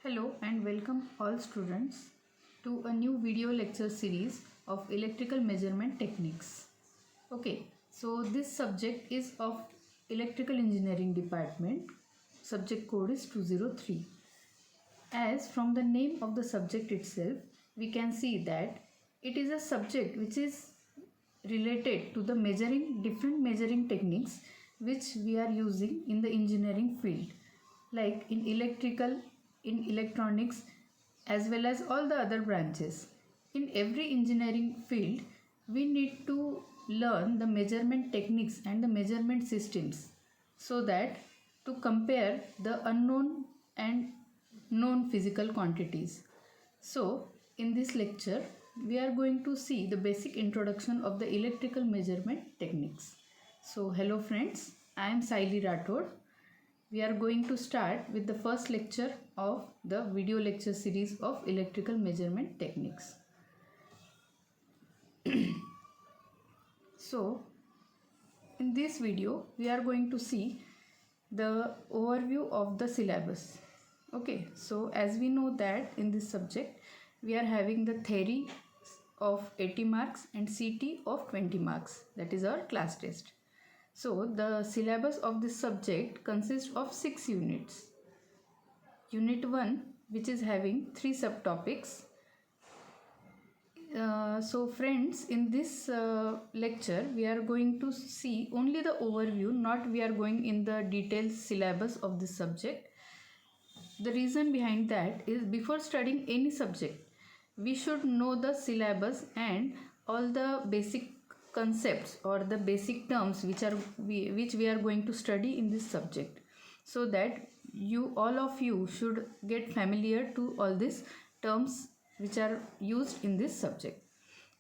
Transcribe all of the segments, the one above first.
Hello and welcome all students to a new video lecture series of electrical measurement techniques. Okay, so this subject is of electrical engineering department. Subject code is 203. As from the name of the subject itself, we can see that it is a subject which is related to the different measuring techniques which we are using in the engineering field, like in electrical, in electronics, as well as all the other branches. In every engineering field, we need to learn the measurement techniques and the measurement systems so that to compare the unknown and known physical quantities. So, in this lecture, we are going to see the basic introduction of the electrical measurement techniques. So, hello friends, I am Saili Rathod. We are going to start with the first lecture of the video lecture series of electrical measurement techniques. So, in this video, we are going to see the overview of the syllabus. Okay, so as we know that in this subject, we are having the theory of 80 marks and CT of 20 marks. That is our class test. So, the syllabus of this subject consists of 6 units. Unit 1, which is having 3 subtopics. So friends, in this lecture, we are going to see only the overview, not we are going in the detailed syllabus of this subject. The reason behind that is before studying any subject, we should know the syllabus and all the basic concepts or the basic terms which we are going to study in this subject, so that all of you should get familiar to all these terms which are used in this subject.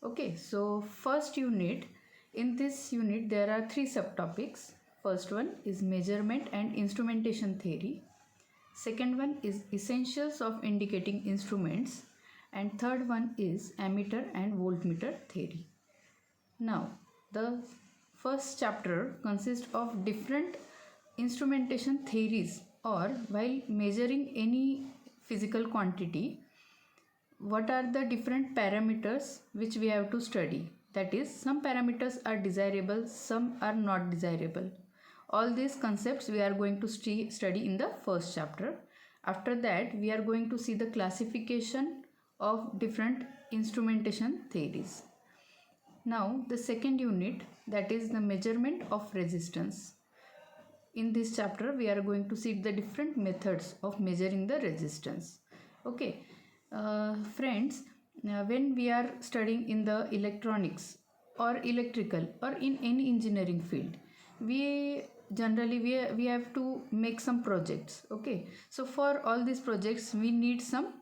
Okay, so first unit, in this unit there are 3 subtopics. First one is measurement and instrumentation theory. Second one is essentials of indicating instruments, and third one is ammeter and voltmeter theory. Now, the first chapter consists of different instrumentation theories, or while measuring any physical quantity, what are the different parameters which we have to study. That is, some parameters are desirable, some are not desirable. All these concepts we are going to study in the first chapter. After that, we are going to see the classification of different instrumentation theories. Now, the second unit, that is the measurement of resistance. In this chapter, we are going to see the different methods of measuring the resistance. Okay, friends, when we are studying in the electronics or electrical or in any engineering field, we generally we have to make some projects. Okay, so for all these projects we need some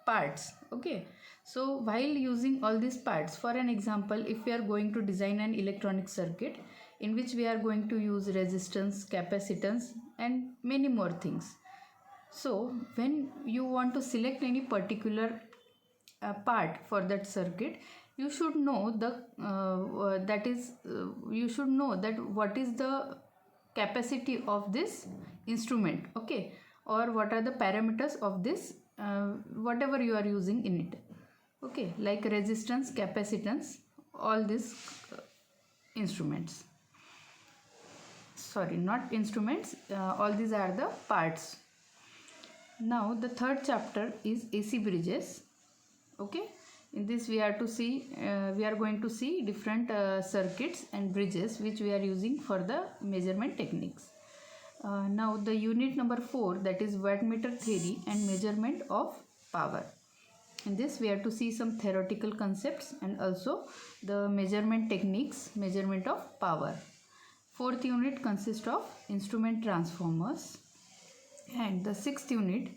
parts. Okay, so while using all these parts, for an example, if we are going to design an electronic circuit in which we are going to use resistance, capacitance and many more things. So when you want to select any particular part for that circuit, you should know you should know that what is the capacity of this instrument, okay, or what are the parameters of this whatever you are using in it. Okay, like resistance, capacitance, all these instruments. Sorry, not instruments, all these are the parts. Now the third chapter is AC bridges. Okay, in this we are going to see different circuits and bridges which we are using for the measurement techniques. Now the unit number 4, that is wattmeter theory and measurement of power. In this we have to see some theoretical concepts and also the measurement techniques, measurement of power. Fourth unit consists of instrument transformers, and the sixth unit,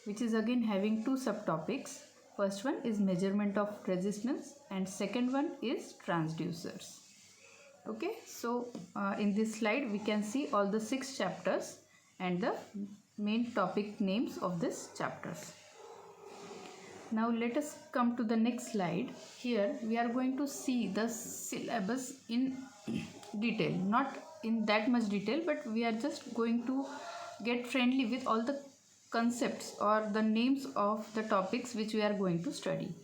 which is again having 2 subtopics. First one is measurement of resistance and second one is transducers. Okay, so in this slide we can see all the 6 chapters and the main topic names of these chapters. Now let us come to the next slide. Here we are going to see the syllabus in detail, not in that much detail, but we are just going to get friendly with all the concepts or the names of the topics which we are going to study.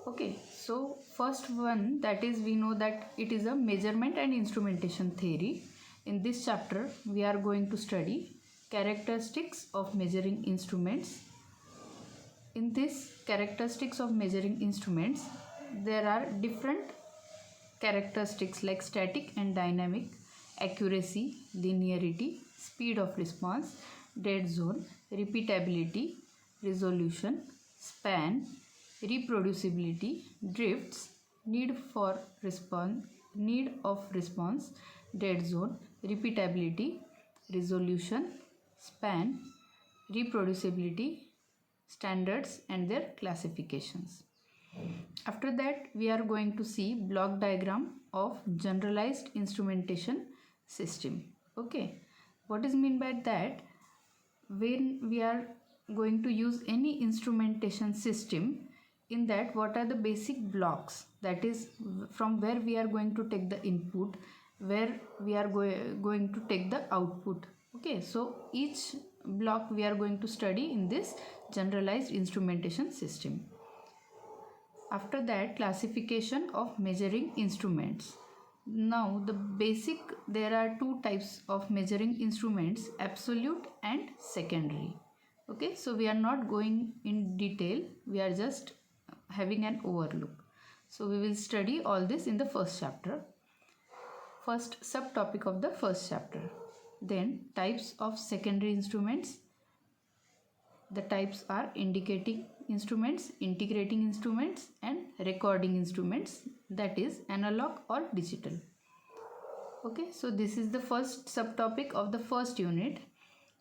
Okay, so first one, that is, we know that it is a measurement and instrumentation theory. In this chapter we are going to study characteristics of measuring instruments. In this characteristics of measuring instruments, there are different characteristics like static and dynamic, accuracy, linearity, speed of response, dead zone, repeatability, resolution, span, reproducibility, drifts, need of response, dead zone, repeatability, resolution, span, reproducibility, standards and their classifications. After that, we are going to see block diagram of generalized instrumentation system. Okay, what is mean by that? When we are going to use any instrumentation system, in that what are the basic blocks, that is from where we are going to take the input, where we are going to take the output. Okay, so each block we are going to study in this generalized instrumentation system. After that, classification of measuring instruments. Now the basic, there are two types of measuring instruments, absolute and secondary. Okay, so we are not going in detail, we are just having an overlook. So we will study all this in the first chapter. First subtopic of the first chapter. Then types of secondary instruments. The types are indicating instruments, integrating instruments and recording instruments, that is analog or digital. Okay, so this is the first subtopic of the first unit.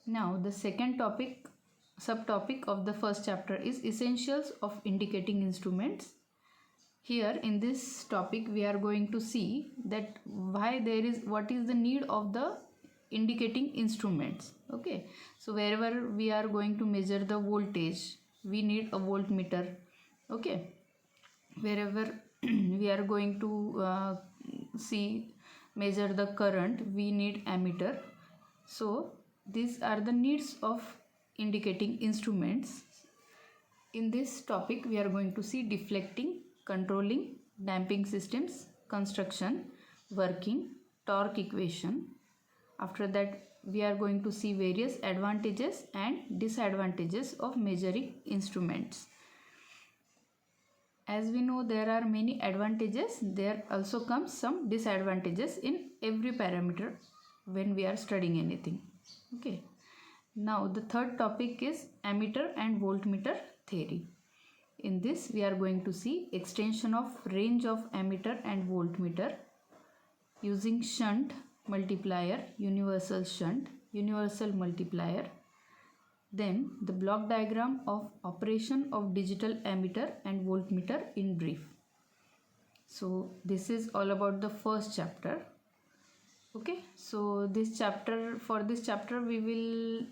Now the second subtopic of the first chapter is essentials of indicating instruments. Here in this topic we are going to see that what is the need of the indicating instruments. Okay, so wherever we are going to measure the voltage, we need a voltmeter. Okay, wherever we are going to measure the current, we need ammeter. So these are the needs of indicating instruments. In this topic we are going to see deflecting, controlling, damping systems, construction, working, torque equation. After that we are going to see various advantages and disadvantages of measuring instruments. As we know, there are many advantages, there also comes some disadvantages in every parameter when we are studying anything. Okay, now the third topic is ammeter and voltmeter theory. In this we are going to see extension of range of ammeter and voltmeter using shunt multiplier, universal shunt, universal multiplier. Then the block diagram of operation of digital ammeter and voltmeter in brief. So this is all about the first chapter. Okay, so for this chapter we will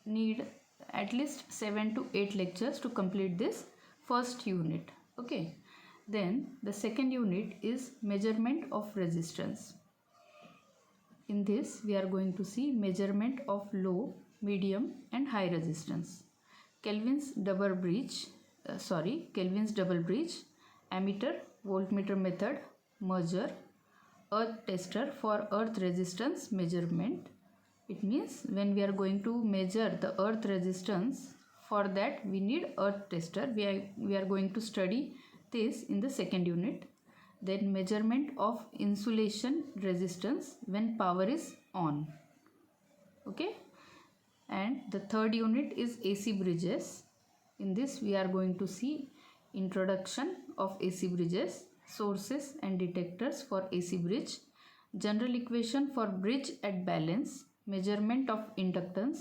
need at least 7 to 8 lectures to complete this first unit. Okay, then the second unit is measurement of resistance. In this we are going to see measurement of low, medium and high resistance. Kelvin's double bridge, ammeter, voltmeter method, measure, earth tester for earth resistance measurement. It means when we are going to measure the earth resistance, for that we need earth tester. We are going to study this in the second unit. Then measurement of insulation resistance when power is on. Okay, and the third unit is AC bridges. In this we are going to see introduction of AC bridges, sources and detectors for AC bridge, general equation for bridge at balance, measurement of inductance,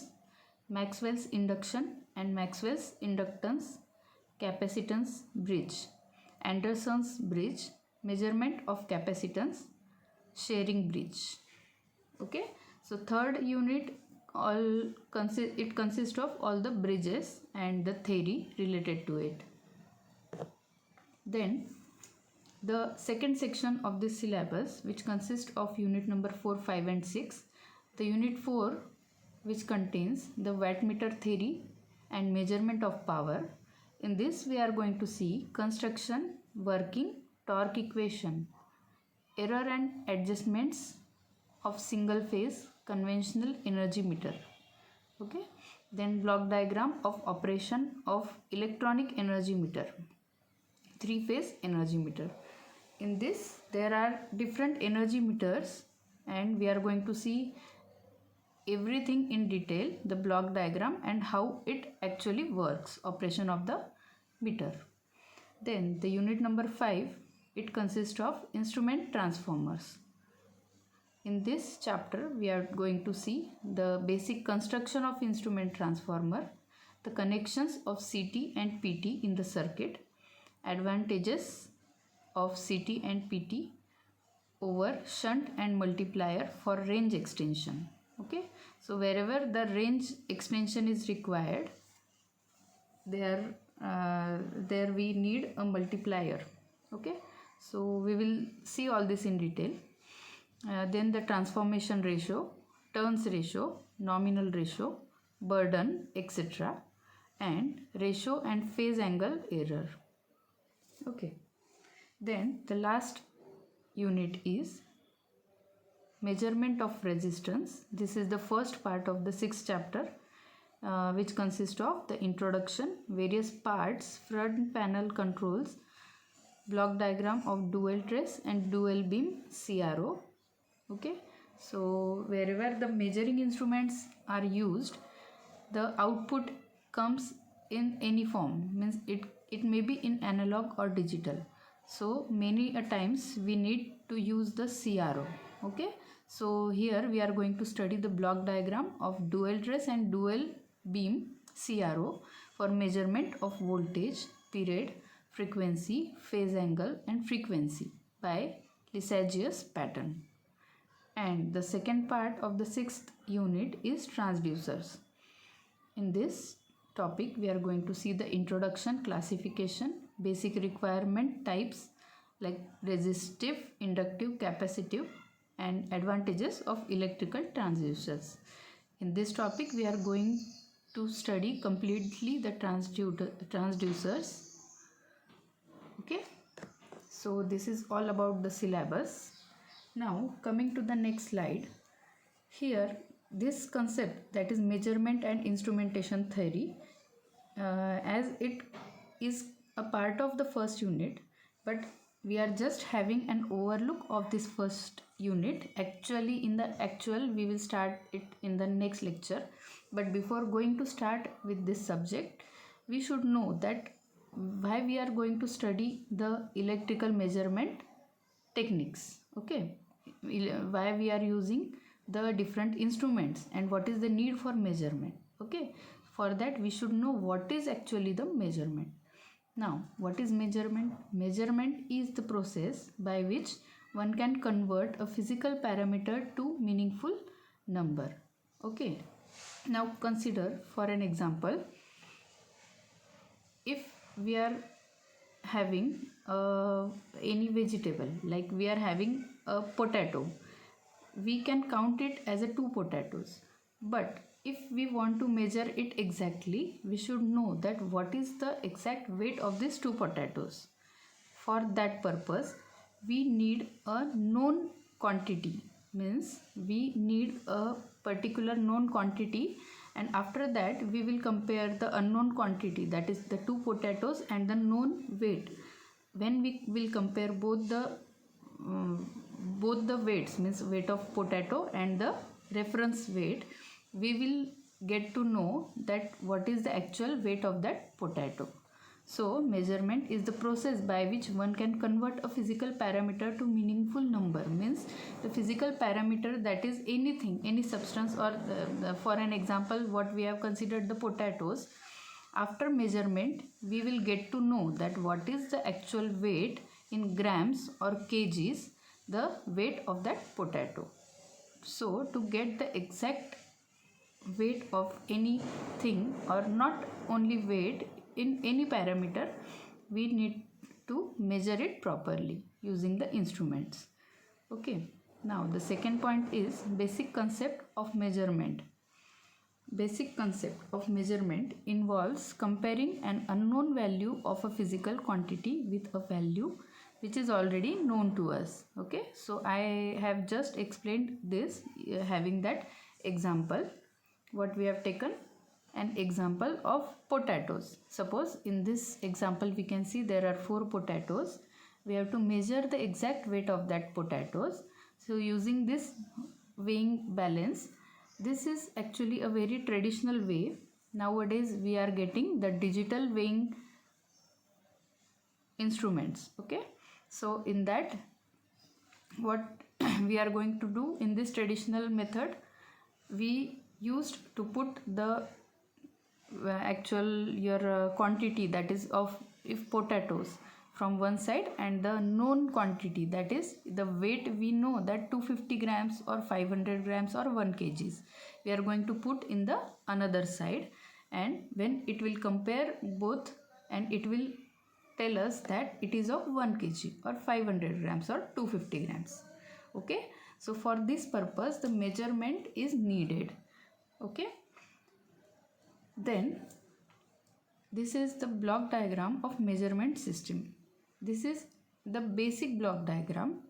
Maxwell's induction and Maxwell's inductance, capacitance bridge, Anderson's bridge, measurement of capacitance, sharing bridge. Okay, so third unit consists of all the bridges and the theory related to it. Then the second section of this syllabus, which consists of unit number 4, 5 and 6. The unit 4 which contains the wattmeter theory and measurement of power. In this we are going to see construction, working, torque equation, error and adjustments of single phase conventional energy meter. Okay, then block diagram of operation of electronic energy meter, three phase energy meter. In this there are different energy meters and we are going to see everything in detail, the block diagram and how it actually works, operation of the meter. Then the unit number 5, it consists of instrument transformers. In this chapter we are going to see the basic construction of instrument transformer, the connections of CT and PT in the circuit, advantages of CT and PT over shunt and multiplier for range extension. Okay, so wherever the range extension is required, there we need a multiplier. Okay, so we will see all this in detail. Then the transformation ratio, turns ratio, nominal ratio, burden, etc., and ratio and phase angle error. Okay, then the last unit is measurement of resistance. This is the first part of the 6th chapter, which consists of the introduction, various parts, front panel controls, block diagram of dual trace and dual beam CRO. Okay, so wherever the measuring instruments are used, the output comes in any form, means it may be in analog or digital. So many a times we need to use the CRO. Okay, so here we are going to study the block diagram of dual trace and dual beam CRO for measurement of voltage, period, frequency, phase angle and frequency by Lissajous pattern. And the second part of the 6th unit is transducers. In this topic we are going to see the introduction, classification, basic requirement types like resistive, inductive, capacitive and advantages of electrical transducers. In this topic we are going to study completely the transducers. Okay, so this is all about the syllabus. Now coming to the next slide, here this concept, that is measurement and instrumentation theory, as it is a part of the first unit, but we are just having an overlook of this first unit. Actually in the actual we will start it in the next lecture, but before going to start with this subject, we should know that why we are going to study the electrical measurement techniques. Okay, why we are using the different instruments and what is the need for measurement. Okay, for that we should know what is actually the measurement. Now what is measurement? Measurement is the process by which one can convert a physical parameter to meaningful number. Okay, now consider for an example, if we are having any vegetable, like we are having a potato, we can count it as a 2 potatoes, but if we want to measure it exactly, we should know that what is the exact weight of these 2 potatoes. For that purpose we need a known quantity, means we need a particular known quantity, and after that we will compare the unknown quantity, that is the 2 potatoes, and the known weight. When we will compare both the weights, means weight of potato and the reference weight, we will get to know that what is the actual weight of that potato. So measurement is the process by which one can convert a physical parameter to meaningful number, means the physical parameter, that is anything, any substance, or for an example what we have considered the potatoes. After measurement we will get to know that what is the actual weight in grams or kgs, the weight of that potato. So to get the exact weight of anything, or not only weight, in any parameter, we need to measure it properly using the instruments. Okay, now the second point is basic concept of measurement. basic concept of measurement involves comparing an unknown value of a physical quantity with a value which is already known to us. Okay, so I have just explained this having that example. What we have taken an example of potatoes. Suppose in this example we can see there are 4 potatoes. We have to measure the exact weight of that potatoes. So using this weighing balance, this is actually a very traditional way. Nowadays we are getting the digital weighing instruments. Okay, so in that, what we are going to do in this traditional method, we used to put the actual your quantity, that is of if potatoes, from one side, and the known quantity, that is the weight we know that 250 grams or 500 grams or 1 kgs, we are going to put in the another side, and when it will compare both, and it will tell us that it is of 1 kg or 500 grams or 250 grams. Okay, so for this purpose the measurement is needed. Okay, then this is the block diagram of measurement system. This is the basic block diagram.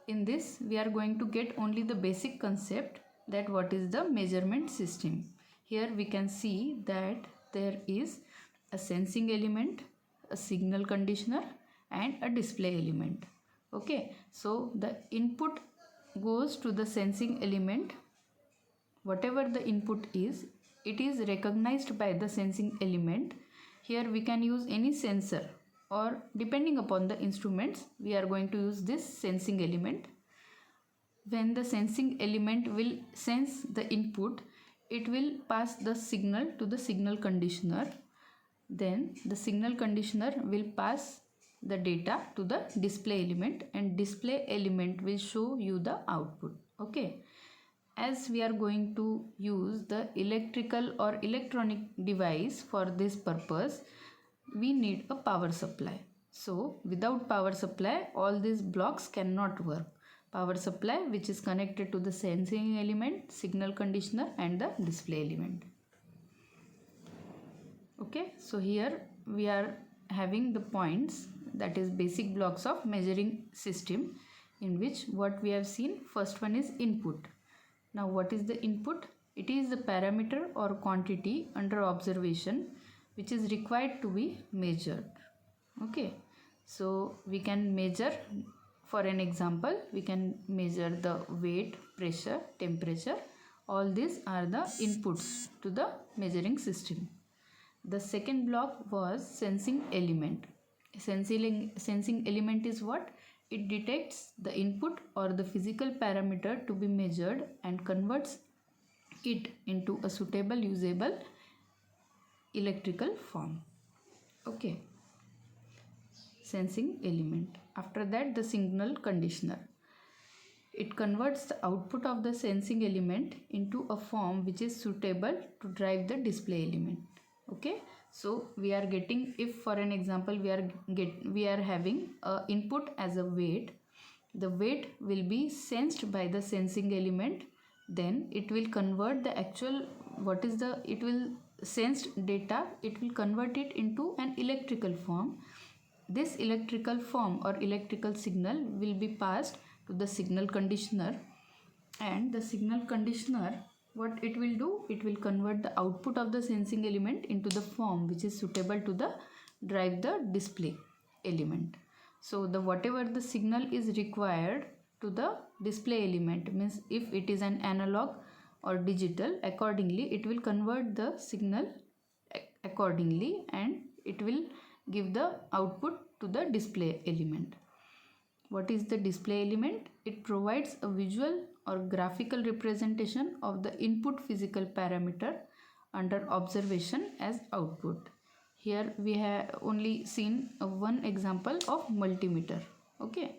In this we are going to get only the basic concept, that what is the measurement system. Here we can see that there is a sensing element, a signal conditioner, and a display element. Okay, so the input goes to the sensing element. Whatever the input is, it is recognized by the sensing element. Here we can use any sensor, or depending upon the instruments we are going to use this sensing element. When the sensing element will sense the input, it will pass the signal to the signal conditioner. Then the signal conditioner will pass the data to the display element, and display element will show you the output. Okay, as we are going to use the electrical or electronic device for this purpose, we need a power supply. So without power supply all these blocks cannot work. Power supply, which is connected to the sensing element, signal conditioner, and the display element. Okay, so here we are having the points, that is basic blocks of measuring system, in which what we have seen, first one is input. Now what is the input? It is the parameter or quantity under observation which is required to be measured. Okay, so we can measure, for an example, we can measure the weight, pressure, temperature. All these are the inputs to the measuring system. The second block was sensing element. Sensing element is what? It detects the input or the physical parameter to be measured and converts it into a suitable usable electrical form. Okay, sensing element. After that, the signal conditioner. It converts the output of the sensing element into a form which is suitable to drive the display element. Okay, so we are getting, if for an example we are having a input as a weight, the weight will be sensed by the sensing element, then it will convert the actual, it will sensed data, it will convert it into an electrical form. This electrical form or electrical signal will be passed to the signal conditioner, and the signal conditioner, what it will do, it will convert the output of the sensing element into the form which is suitable to the drive the display element. So the whatever the signal is required to the display element, means if it is an analog or digital, accordingly it will convert the signal accordingly, and it will give the output to the display element. What is the display element? It provides a visual or graphical representation of the input physical parameter under observation as output. Here we have only seen one example of multimeter. Okay,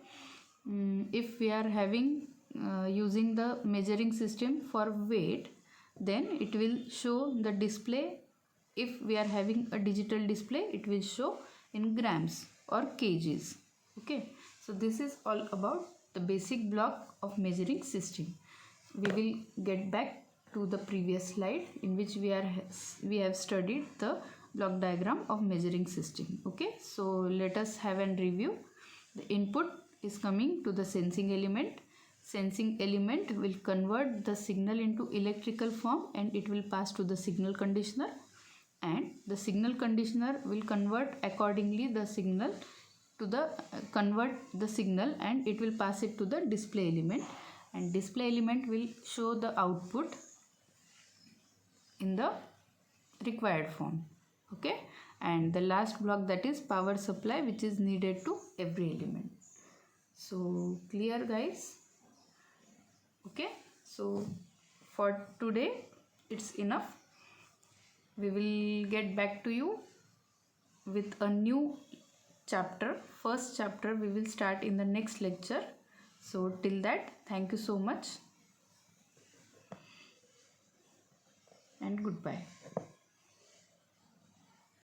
if we are having using the measuring system for weight, then it will show the display. If we are having a digital display, it will show in grams or kgs. Okay, so this is all about the basic block of measuring system. We will get back to the previous slide in which we have studied the block diagram of measuring system. Okay, so let us have a review. The input is coming to the sensing element. Sensing element will convert the signal into electrical form and it will pass to the signal conditioner, and the signal conditioner will convert accordingly the signal to the signal, and it will pass it to the display element, and display element will show the output in the required form. Okay, and the last block, that is power supply, which is needed to every element. So clear, guys? Okay, so for today it's enough. We will get back to you with a new chapter. First chapter we will start in the next lecture. So till that, thank you so much and goodbye.